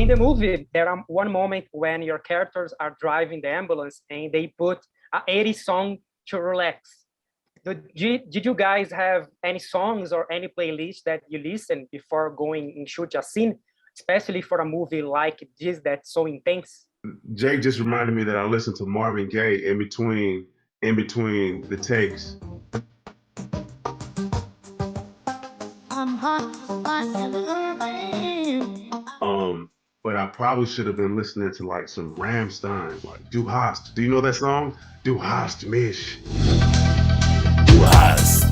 In the movie, there are one moment when your characters are driving the ambulance and they put a 80s song to relax. Did you guys have any songs or any playlist that you listen before going and shoot a scene, especially for a movie like this that's so intense? Jake just reminded me that I listened to Marvin Gaye in between the takes. Um, but I probably should have been listening to like some Rammstein, like Du hast. Do you know that song? Du hast mich. Du hast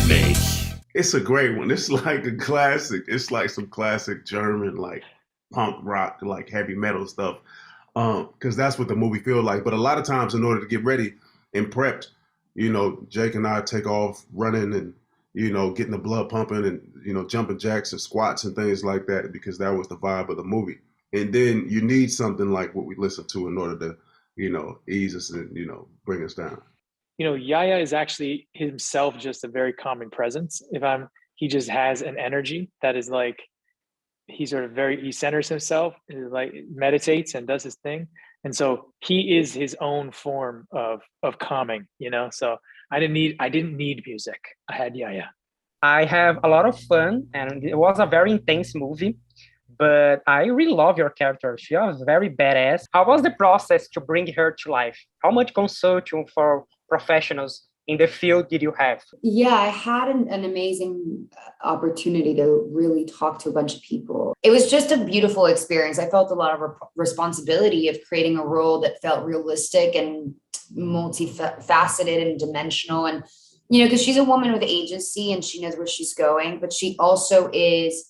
mich. It's a great one. It's like a classic. It's like some classic German, like punk rock, like heavy metal stuff. Because that's what the movie feels like. But a lot of times, in order to get ready and prepped, Jake and I take off running and getting the blood pumping and jumping jacks and squats and things like that because that was the vibe of the movie. And then you need something like what we listen to in order to ease us and bring us down. Yahya is actually himself just a very calming presence. He just has an energy that is like, he centers himself, like meditates and does his thing. And so he is his own form of calming, so I didn't need music. I had Yahya. I have a lot of fun, and it was a very intense movie, but I really love your character. She was very badass. How was the process to bring her to life? How much consulting for professionals in the field did you have? Yeah, I had an amazing opportunity to really talk to a bunch of people. It was just a beautiful experience. I felt a lot of responsibility of creating a role that felt realistic and multifaceted and dimensional. And, because she's a woman with agency and she knows where she's going, but she also is,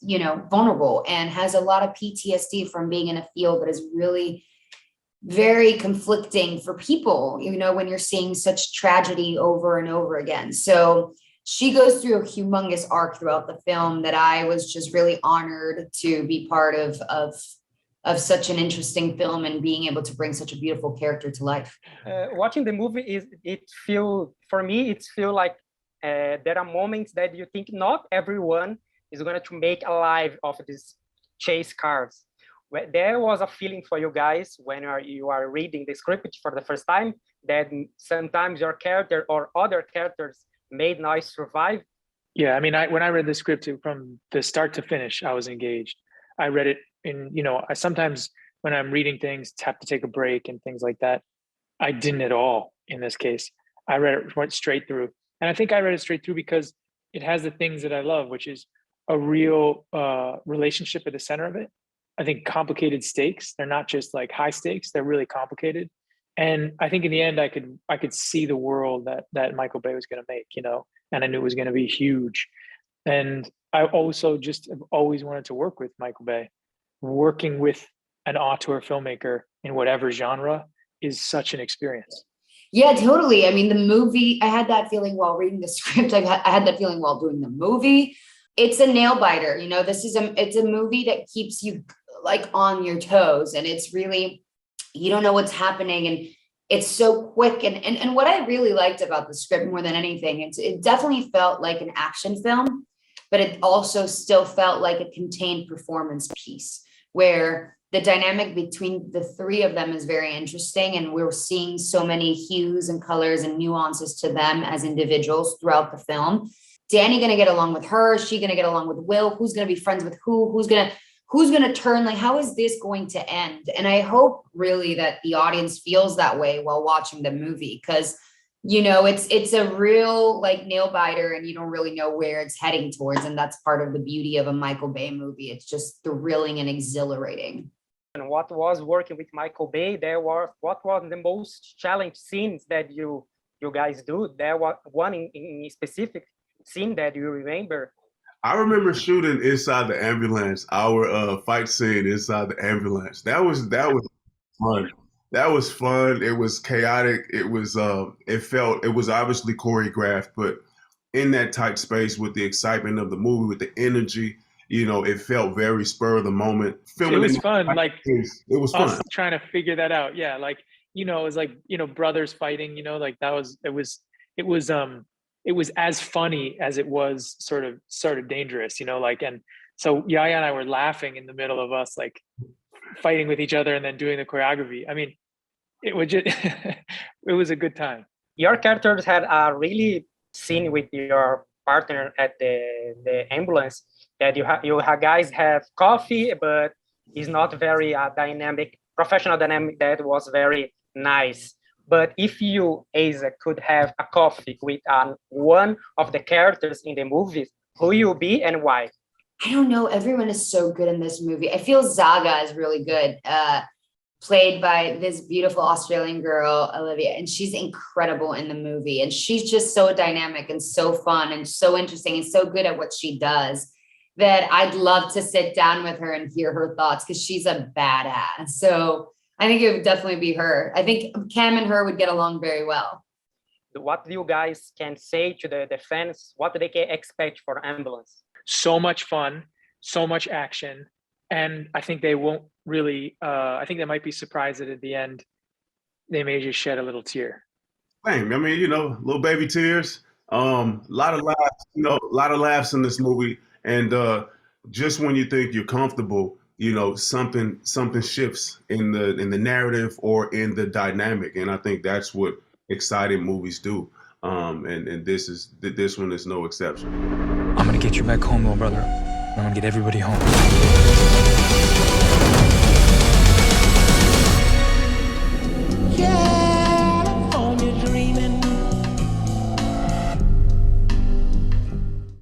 vulnerable and has a lot of PTSD from being in a field that is really very conflicting for people, when you're seeing such tragedy over and over again. So she goes through a humongous arc throughout the film that I was just really honored to be part of such an interesting film and being able to bring such a beautiful character to life. Watching the movie, it feel like there are moments that you think not everyone is going to make a life of these chase cars. There was a feeling for you guys when you are reading the script for the first time that sometimes your character or other characters may not survive? Yeah, when I read the script from the start to finish, I was engaged. I read it I sometimes when I'm reading things have to take a break and things like that. I didn't at all in this case. I went straight through. And I think I read it straight through because it has the things that I love, which is a real relationship at the center of it. I think complicated stakes. They're not just like high stakes. They're really complicated. And I think in the end, I could see the world that Michael Bay was going to make, and I knew it was going to be huge. And I also just have always wanted to work with Michael Bay. Working with an auteur filmmaker in whatever genre is such an experience. Yeah, totally. The movie, I had that feeling while reading the script. I had that feeling while doing the movie. It's a nail biter. It's a movie that keeps you like on your toes, and it's really, you don't know what's happening, and it's so quick. And what I really liked about the script more than anything, it definitely felt like an action film, but it also still felt like a contained performance piece where the dynamic between the three of them is very interesting. And we're seeing so many hues and colors and nuances to them as individuals throughout the film. Danny going to get along with her? Is she going to get along with Will? Who's going to be friends with who? Who's going to turn? Like, how is this going to end? And I hope really that the audience feels that way while watching the movie, because it's a real like nail biter and you don't really know where it's heading towards. And that's part of the beauty of a Michael Bay movie. It's just thrilling and exhilarating. And what was working with Michael Bay? What was the most challenging scenes that you guys do? There was one in specific scene that you remember? I remember shooting inside the ambulance, our fight scene inside the ambulance. That was fun. That was fun. It was chaotic. It was obviously choreographed, but in that tight space with the excitement of the movie, with the energy, it felt very spur of the moment. It was fun. Like it was fun. Us trying to figure that out. Yeah. Like, it was like, brothers fighting, like it was as funny as it was sort of dangerous, and So Yahya and I were laughing in the middle of us, like fighting with each other and then doing the choreography. I mean, it was just, it was a good time. Your characters had a really scene with your partner at the ambulance that you guys have coffee, but it's not very dynamic, professional dynamic. That was very nice. But if you, Eiza, could have a coffee with one of the characters in the movies, who you be and why? I don't know. Everyone is so good in this movie. I feel Zaga is really good, played by this beautiful Australian girl, Olivia, and she's incredible in the movie. And she's just so dynamic and so fun and so interesting and so good at what she does that I'd love to sit down with her and hear her thoughts because she's a badass. So I think it would definitely be her. I think Cam and her would get along very well. What do you guys can say to the fans? What do they can expect for Ambulância? So much fun, so much action. And I think they won't really, I think they might be surprised that at the end, they may just shed a little tear. Same. I mean, little baby tears. A lot of laughs, a lot of laughs in this movie. And just when you think you're comfortable, something shifts in the narrative or in the dynamic. And I think that's what exciting movies do. And this one is no exception. I'm gonna get you back home, little brother. I'm gonna get everybody home. Yeah.